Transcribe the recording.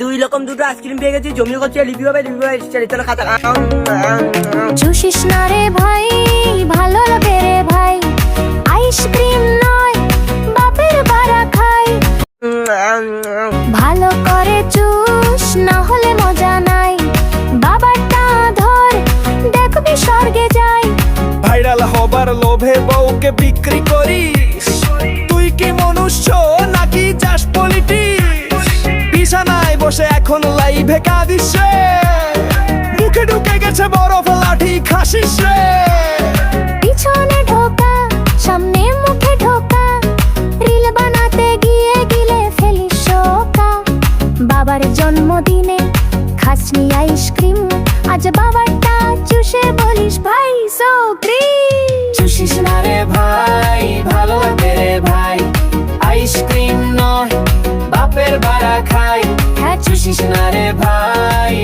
দুই রকম দুটো আইসক্রিম পেয়ে গেছি, জমি করছে লিপি হবে চলো খাতা। চুষিস না রে ভাই, ভালো লাগে রে ভাই, আইসক্রিম নয় বাপের বাড়া খাই। ভালো করে চুষ, না হলে মজা নাই, বাবারটা ধর দেখবি স্বর্গে যাই। ভাইরাল হবার লোভে বউকে বিক্রি করিস, তুই কি মনুষ্য নাকি চাস পলিটিক্স? বিছানায় বসে এখন লাইভে কাঁদিস রে, মুখে ঢুকে গেছে বরফ লাঠি খাসিস রে। পিছনে ঢোকা সামনে মুখে ঢোকা, রিল বানাতে গিয়ে গিলে ফেলিস শোকা। বাবার জন্মদিনে খাসনি আইসক্রিম, আজ বাবারটা চুষে বলিস ভাই সুপ্রিম। চুষিস না রে ভাই, ভালো লাগে রে ভাই, আইসক্রিম নয় বাপের বাড়া খাই। হ্যাঁ চুষিস না রে ভাই।